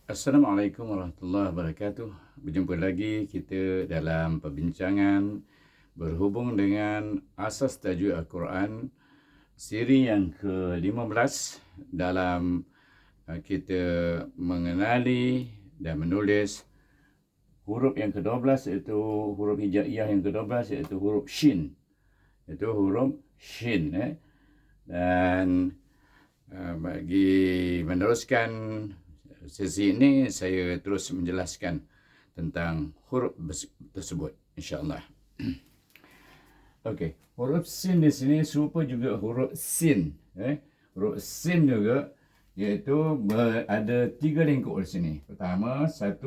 Assalamualaikum warahmatullahi wabarakatuh. Berjumpa lagi kita dalam perbincangan berhubung dengan asas tajwid Al-Quran siri yang ke-15 dalam kita mengenali dan menulis huruf yang ke-12 iaitu huruf hijaiyah yang ke-12 iaitu huruf shin. Itu huruf shin. Dan bagi meneruskan sesi ini, saya terus menjelaskan tentang huruf tersebut, insya-Allah. Okey, huruf sin di sini serupa juga huruf sin. Huruf sin juga iaitu ada 3 lingkup di sini. Pertama, 1,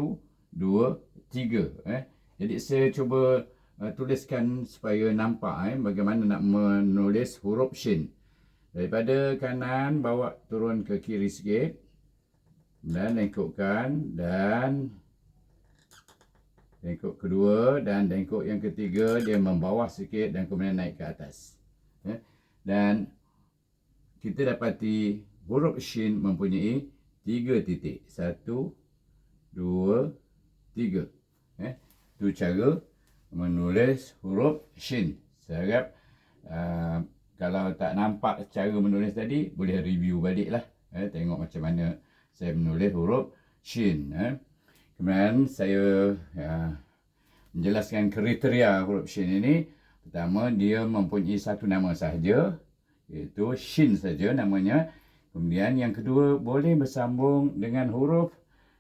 2, 3. Jadi saya cuba tuliskan supaya nampak bagaimana nak menulis huruf shin. Daripada kanan bawa turun ke kiri sikit dan lengkupkan, dan lengkuk kedua dan lengkuk yang ketiga dia membawah sikit dan kemudian naik ke atas. Dan kita dapati huruf shin mempunyai 3 titik. 1, 2, 3. Itu cara menulis huruf shin. Saya harap kalau tak nampak cara menulis tadi, boleh review balik lah. Tengok macam mana saya menulis huruf shin. Kemudian saya menjelaskan kriteria huruf shin ini. Pertama, dia mempunyai satu nama sahaja, iaitu shin saja namanya. Kemudian yang kedua, boleh bersambung dengan huruf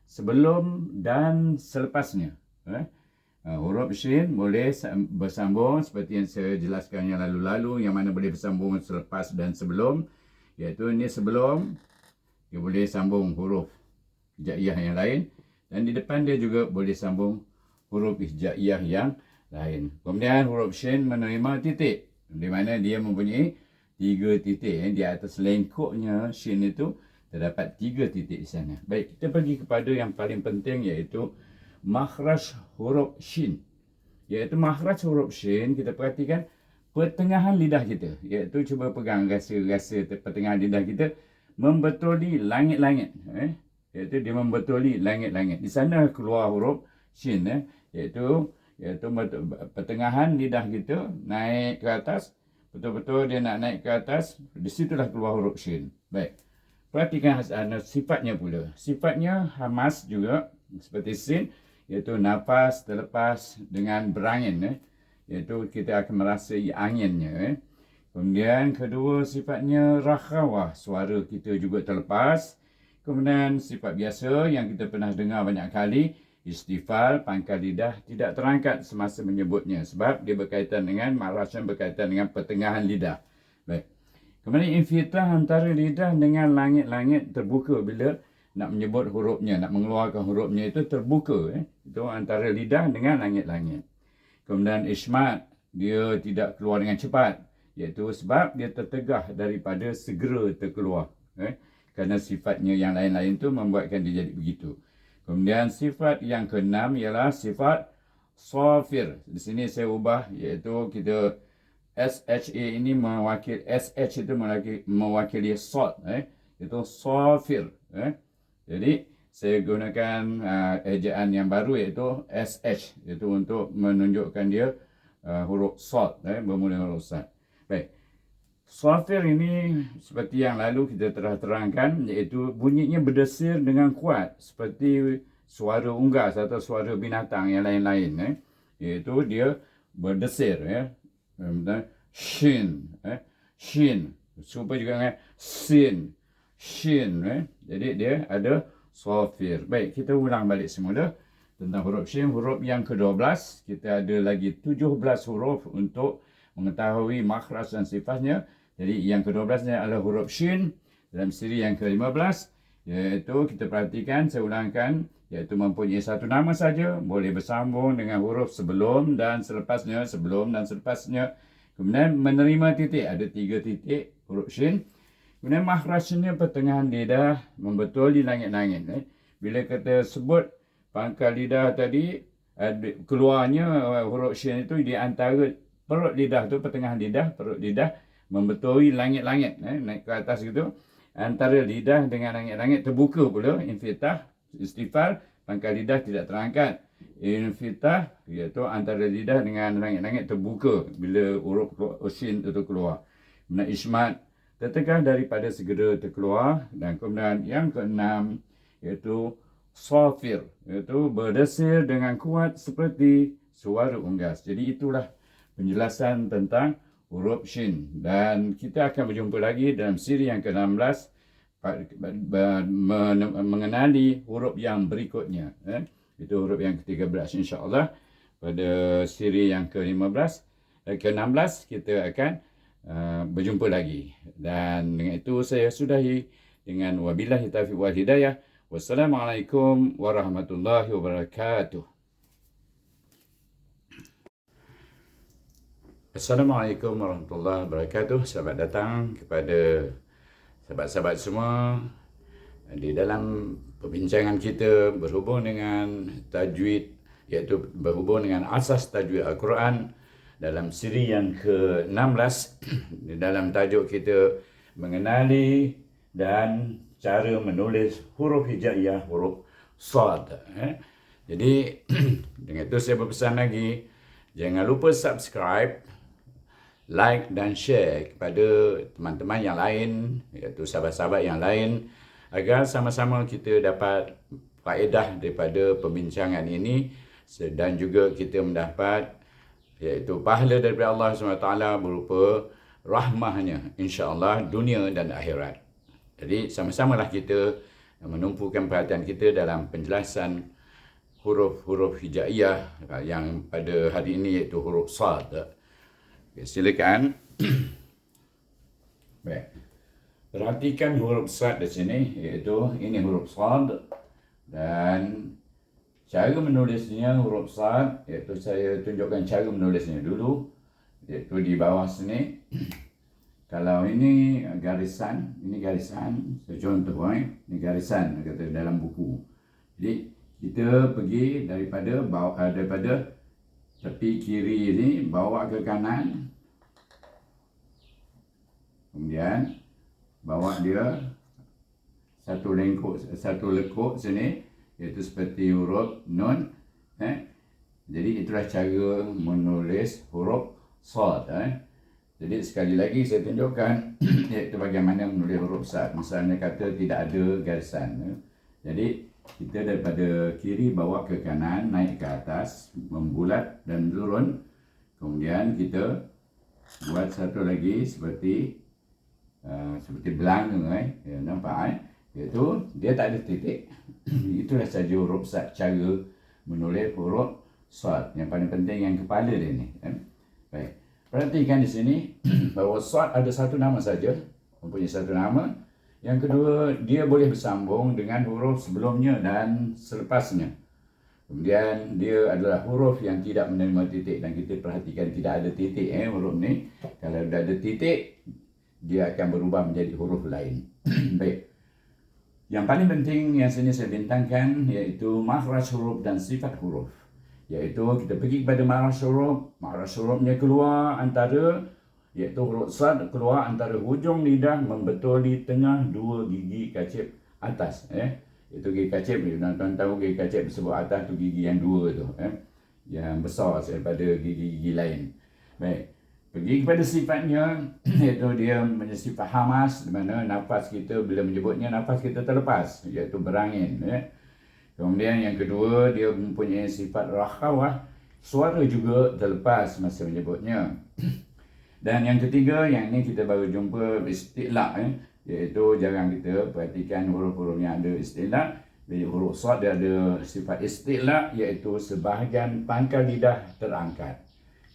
sebelum dan selepasnya. Huruf shin boleh bersambung seperti yang saya jelaskan yang lalu-lalu, yang mana boleh bersambung selepas dan sebelum, iaitu ini sebelum, dia boleh sambung huruf hijaiyah yang lain, dan di depan dia juga boleh sambung huruf hijaiyah yang lain. Kemudian huruf shin menerima titik, di mana dia mempunyai 3 titik. Di atas lengkuknya shin itu terdapat 3 titik di sana. Baik, kita pergi kepada yang paling penting, iaitu makhraj huruf shin. Iaitu makhraj huruf shin, kita perhatikan pertengahan lidah kita, iaitu cuba pegang, rasa pertengahan lidah kita membetuli langit-langit. Iaitu dia membetuli langit-langit. Di sana keluar huruf shin. Iaitu pertengahan lidah kita naik ke atas, betul-betul dia nak naik ke atas, di situlah keluar huruf shin. Baik, perhatikan sifatnya pula. Sifatnya hamas juga seperti sin, iaitu nafas terlepas dengan berangin. Iaitu kita akan merasai anginnya. Kemudian kedua, sifatnya rakhawah, suara kita juga terlepas. Kemudian sifat biasa yang kita pernah dengar banyak kali, istifal, pangkal lidah tidak terangkat semasa menyebutnya, sebab dia berkaitan dengan makhraj, berkaitan dengan pertengahan lidah. Baik. Kemudian infitah, antara lidah dengan langit-langit terbuka bila nak menyebut hurufnya, nak mengeluarkan hurufnya itu terbuka. Itu antara lidah dengan langit-langit. Kemudian ismat, dia tidak keluar dengan cepat, iaitu sebab dia tertegah daripada segera terkeluar. Kerana sifatnya yang lain-lain itu membuatkan dia jadi begitu. Kemudian sifat yang keenam ialah sifat safir. Di sini saya ubah, iaitu kita SHA ini mewakili, SH itu mewakili sod. Itu safir. Jadi saya gunakan ejaan yang baru, iaitu SH, iaitu untuk menunjukkan dia huruf sod, bermula huruf sod. Baik, safir ini seperti yang lalu kita telah terangkan, iaitu bunyinya berdesir dengan kuat seperti suara unggas atau suara binatang yang lain-lain. Iaitu dia berdesir. Shin, shin, serupa juga dengan sin, shin. Jadi dia ada safir. Baik, kita ulang balik semula tentang huruf shin. Huruf yang ke-12, kita ada lagi 17 huruf untuk mengetahui makhraj dan sifatnya. Jadi yang ke-12 adalah huruf shin dalam siri yang ke-15, iaitu kita perhatikan, saya ulangkan, iaitu mempunyai satu nama saja, boleh bersambung dengan huruf sebelum dan selepasnya, sebelum dan selepasnya. Kemudian menerima titik, ada 3 titik huruf shin. Kemudian makhrajnya pertengahan lidah membetuli langit-langit. Bila kita sebut pangkal lidah tadi, keluarnya huruf shin itu di antara perut lidah tu, pertengahan lidah, perut lidah membetuli langit-langit, naik ke atas gitu. Antara lidah dengan langit-langit terbuka pula, infitah, Istighfar, pangkal lidah tidak terangkat. Infitah, iaitu antara lidah dengan langit-langit terbuka bila huruf shin itu keluar. Kemudian ismat, tertegah daripada segera terkeluar. Dan kemudian yang keenam, iaitu safir, iaitu berdesir dengan kuat seperti suara unggas. Jadi itulah penjelasan tentang huruf shin. Dan kita akan berjumpa lagi dalam siri yang ke-16 mengenali huruf yang berikutnya. Itu huruf yang ke-13 insya-Allah. Pada siri yang ke-16 kita akan berjumpa lagi. Dan dengan itu saya sudahi dengan wabillahi taufiq wal hidayah. Wassalamualaikum warahmatullahi wabarakatuh. Assalamualaikum warahmatullahi wabarakatuh. Selamat datang kepada sahabat-sahabat semua di dalam perbincangan kita berhubung dengan tajwid, iaitu berhubung dengan asas tajwid Al-Quran dalam siri yang ke-16. Di dalam tajuk kita mengenali dan cara menulis huruf hijaiyah, huruf Shad. Jadi dengan itu saya berpesan lagi, jangan lupa subscribe, like dan share kepada teman-teman yang lain, iaitu sahabat-sahabat yang lain, agar sama-sama kita dapat faedah daripada perbincangan ini dan juga kita mendapat iaitu pahala daripada Allah SWT berupa rahmahnya insya-Allah dunia dan akhirat. Jadi sama-samalah kita menumpukan perhatian kita dalam penjelasan huruf-huruf hijaiyah yang pada hari ini iaitu huruf Shad. Silakan. Baik. Perhatikan huruf Shad di sini, iaitu ini huruf Shad, dan cara menulisnya huruf Shad, iaitu saya tunjukkan cara menulisnya dulu, iaitu di bawah sini. Kalau ini garisan, saya contoh, ini garisan kata dalam buku. Jadi kita pergi daripada tepi kiri ini bawa ke kanan, kemudian bawa dia satu lekuk sini, iaitu seperti huruf nun. Jadi itulah cara menulis huruf Shad. Jadi sekali lagi saya tunjukkan iaitu bagaimana menulis huruf Shad. Misalnya kata tidak ada garisan. Jadi kita daripada kiri bawa ke kanan, naik ke atas, membulat dan turun. Kemudian kita buat satu lagi seperti belang, nampak? Iaitu dia tak ada titik. Itulah saja huruf Shad, cara menulis huruf Shad. Yang paling penting yang kepala dia ni. Baik. Perhatikan di sini bahawa Shad ada satu nama saja, mempunyai satu nama. Yang kedua, dia boleh bersambung dengan huruf sebelumnya dan selepasnya. Kemudian dia adalah huruf yang tidak menerima titik, dan kita perhatikan tidak ada titik huruf ni. Kalau dah ada titik, dia akan berubah menjadi huruf lain. Baik. Yang paling penting yang sini saya bintangkan iaitu makhraj huruf dan sifat huruf. Iaitu kita pergi kepada makhraj hurufnya keluar antara, iaitu huruf Shad keluar antara hujung lidah membetuli tengah dua gigi kacip atas. Itu gigi kacip, tuan-tuan tahu gigi kacip sebelah atas tu gigi yang dua tu, yang besar daripada gigi-gigi lain. Baik. Pergi kepada sifatnya, iaitu dia punya sifat hamas, di mana nafas kita bila menyebutnya nafas kita terlepas, iaitu berangin. Kemudian yang kedua, dia mempunyai sifat rakhawah, suara juga terlepas masa menyebutnya. Dan yang ketiga, yang ini kita baru jumpa istilah, iaitu jarang kita perhatikan huruf-huruf yang ada istilah. Bila huruf Shad dia ada sifat istilah, iaitu sebahagian pangkal lidah terangkat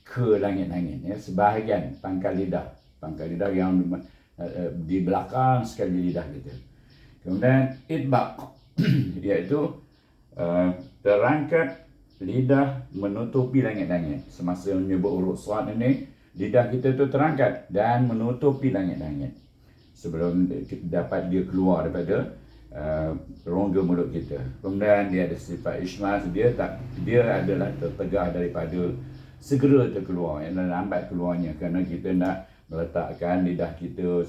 ke langit-langit. Sebahagian pangkal lidah yang di belakang sekali lidah kita. Kemudian itbaq, iaitu terangkat lidah menutupi langit-langit. Semasa menyebut huruf Shad ini, lidah kita tu terangkat dan menutupi langit-langit sebelum dapat dia keluar daripada rongga mulut kita. Kemudian dia ada sifat ismas, dia adalah tertegah daripada segera terkeluar, yang lambat keluarnya, kerana kita nak meletakkan lidah kita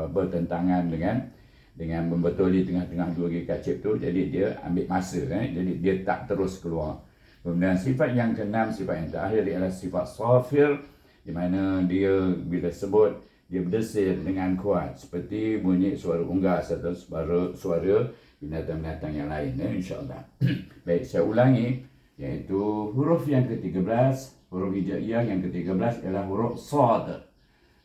bertentangan dengan dengan membetuli tengah-tengah dua gigi kacip tu, jadi dia ambil masa, jadi dia tak terus keluar. Kemudian sifat yang keenam, sifat yang terakhir ialah sifat safir, di mana dia bila sebut dia berdesir dengan kuat seperti bunyi suara unggas atau suara binatang-binatang yang lain, insya-Allah. Baik, saya ulangi, iaitu huruf yang ke-13, huruf hijaiyah yang ke-13 ialah huruf sad.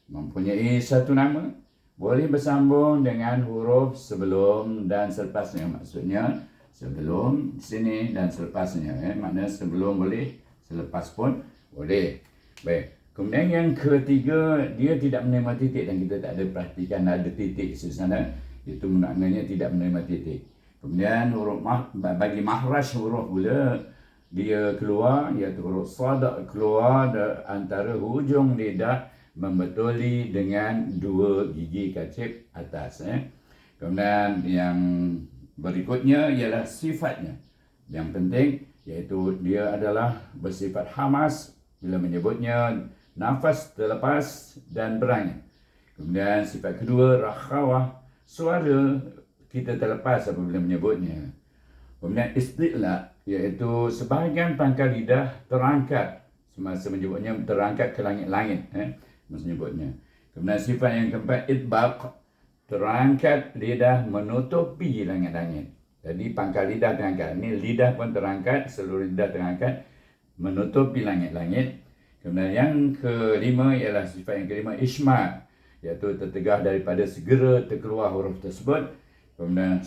Mempunyai satu nama, boleh bersambung dengan huruf sebelum dan selepasnya. Maksudnya sebelum sini dan selepasnya. Maknanya sebelum boleh, selepas pun boleh. Baik. Kemudian yang ketiga, dia tidak menerima titik dan kita tak ada perhatikan ada titik di sana. Itu maknanya tidak menerima titik. Kemudian huruf bagi mahraj huruf pula, dia keluar, iaitu huruf sad keluar antara hujung lidah membetuli dengan dua gigi kacip atas. Kemudian yang berikutnya ialah sifatnya. Yang penting iaitu dia adalah bersifat hamas bila menyebutnya nafas terlepas dan berangin. Kemudian sifat kedua rakhawah, suara kita terlepas apabila menyebutnya. Kemudian isti'la, iaitu sebahagian pangkal lidah terangkat semasa menyebutnya, terangkat ke langit-langit menyebutnya. Kemudian sifat yang keempat itbaq, terangkat lidah menutupi langit-langit. Jadi pangkal lidah terangkat. Ini lidah pun terangkat, seluruh lidah terangkat menutupi langit-langit. Kemudian yang kelima ialah sifat yang kelima isma', iaitu tertegah daripada segera terkeluar huruf tersebut. Kemudian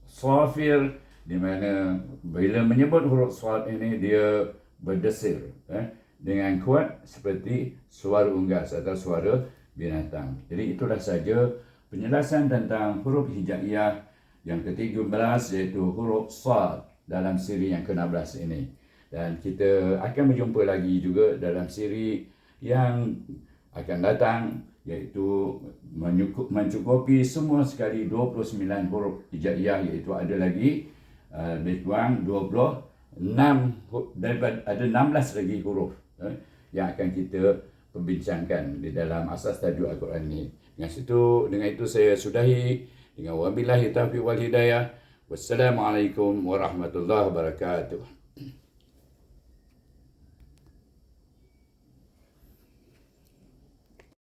safir, di mana bila menyebut huruf sad ini dia berdesir dengan kuat seperti suara unggas atau suara binatang. Jadi itulah saja penjelasan tentang huruf hijaiyah yang ke-13, iaitu huruf sad dalam siri yang ke-16 ini. Dan kita akan berjumpa lagi juga dalam siri yang akan datang, iaitu mencukupi semua sekali 29 huruf hijaiyah, iaitu ada lagi lebih kurang 26, ada 16 lagi huruf yang akan kita perbincangkan di dalam asas tajuk Al-Quran ini. Dengan itu saya sudahi dengan wabillahi taufiq wal hidayah. Wassalamualaikum warahmatullahi wabarakatuh.